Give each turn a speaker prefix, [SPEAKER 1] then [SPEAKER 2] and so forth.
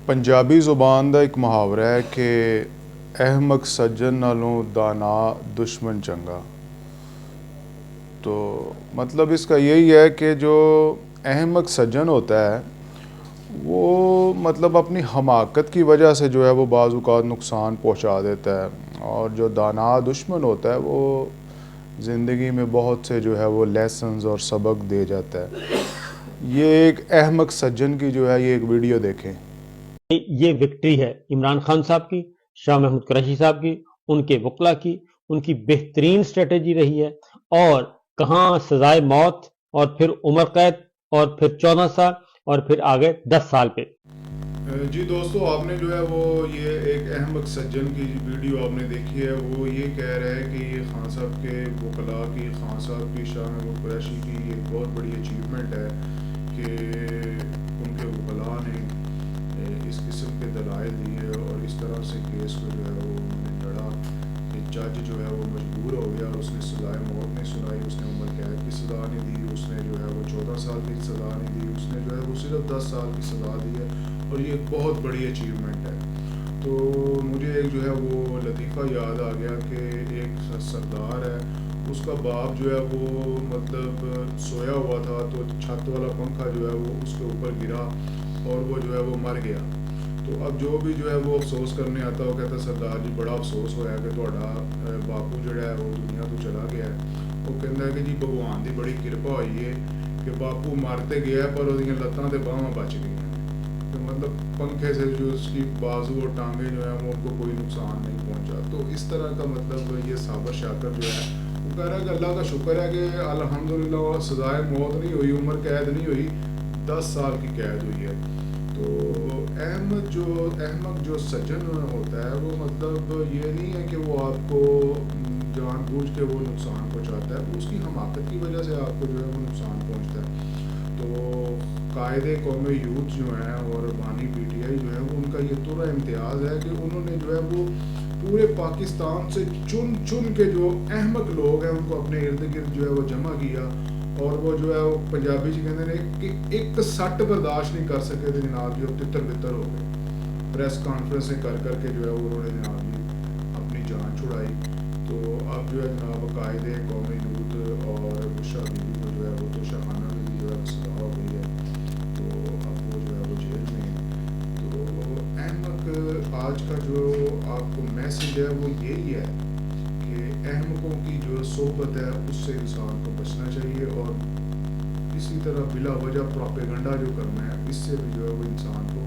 [SPEAKER 1] پنجابی زبان دا ایک محاورہ ہے کہ احمق سجن نالوں دانا دشمن چنگا. تو مطلب اس کا یہی ہے کہ جو احمق سجن ہوتا ہے وہ مطلب اپنی حماقت کی وجہ سے جو ہے وہ بعض اوقات نقصان پہنچا دیتا ہے، اور جو دانا دشمن ہوتا ہے وہ زندگی میں بہت سے جو ہے وہ لیسنز اور سبق دے جاتا ہے. یہ ایک احمق سجن کی جو ہے یہ ایک ویڈیو دیکھیں.
[SPEAKER 2] یہ وکٹری ہے عمران خان صاحب کی، شاہ محمود قریشی صاحب کی، ان کے وکلا کی. ان کی بہترین اسٹریٹجی رہی ہے، اور کہاں سزائے موت اور پھر عمر قید اور پھر 14 سال اور پھر آگے 10 سال پہ.
[SPEAKER 1] جی دوستو، آپ نے جو ہے وہ یہ ایک احمق سجن کی ویڈیو آپ نے دیکھی ہے. وہ یہ کہہ رہا ہے کہ یہ خان صاحب کے وکلاء کی، خان صاحب کی، شاہ محمود قریشی کی ایک بہت بڑی اچیومنٹ ہے کہ ان کے وکلاء نے اس قسم کے دلائل دیے اور اس طرح سے کیس کو جو ہے وہ انہوں نے لڑا کہ جج جو ہے وہ مجبور ہو گیا. اس نے سزائے موت نہیں سنائی، اس نے عمر قید کی سزا نہیں دی، اس نے جو ہے وہ 14 سال کی سزا نہیں دی، اس نے جو ہے وہ صرف 10 سال کی سزا دی ہے. اور یہ ایک بہت بڑی اچیومنٹ ہے. تو مجھے ایک جو ہے وہ لطیفہ یاد آ گیا کہ ایک سردار ہے، اس کا باپ جو ہے وہ مطلب سویا ہوا تھا تو چھت والا پنکھا جو ہے وہ اس کے اوپر گرا اور وہ جو ہے وہ مر گیا. تو اب جو بھی جو ہے وہ افسوس کرنے آتا وہ کہتا سردار جی بڑا افسوس ہوا ہے کہ تہاڈا باپو جڑا ہے وہ دنیا تو چلا گیا ہے. وہ کہتا ہے کہ جی بھگوان دی بڑی کرپا ہوئی ہے کہ باپو مرتے گیا ہے پر وہ لتاں تے باہاں بچ گئی ہیں. تو مطلب پنکھے سے جو اس کی بازو اور ٹانگیں جو ہیں وہ ان کو کوئی نقصان نہیں پہنچا. تو اس طرح کا مطلب یہ صابر شاکر جو ہے وہ کہہ رہا ہے کہ اللہ کا شکر ہے کہ الحمدللہ سزائے موت نہیں ہوئی، عمر قید نہیں ہوئی، 10 سال کی قید ہوئی ہے. تو احمق جو سجن ہوتا ہے وہ مطلب یہ نہیں ہے کہ وہ آپ کو جان بوجھ کے وہ نقصان پہنچاتا ہے، وہ اس کی حماقت کی وجہ سے آپ کو جو ہے وہ نقصان پہنچتا ہے. تو قائد قوم یوتھ جو ہیں اور بانی پی ٹی آئی جو ہے وہ ان کا یہ طرح امتیاز ہے کہ انہوں نے جو ہے وہ پورے پاکستان سے چن کے جو احمق لوگ ہیں ان کو اپنے ارد گرد جو ہے وہ جمع کیا. اور وہ جو ہے وہ پنجابی جی کہتے ہیں کہ ایک سٹ برداشت نہیں کر سکے تھے جناب جی، تتر بتر ہو گئے. پریس کانفرنسیں کر کے جو ہے وہ انہوں نے جناب جی اپنی جان چھڑائی. تو اب جو ہے جناب قائد قوم یوتھ اور بشرا بیوی کو جو ہے وہ تو شاہانہ میں بھی جو ہے سزا ہو گئی ہے. تو اب وہ جو ہے وہ جیل میں ہے. تو احمق آج کا جو آپ کو میسج ہے وہ یہی ہے کہ احمقوں کی جو صحبت ہے اس سے انسان کو بچنا چاہیے، اور کسی طرح بلا وجہ پروپیگنڈا جو کرنا ہے اس سے بھی جو ہے وہ انسان کو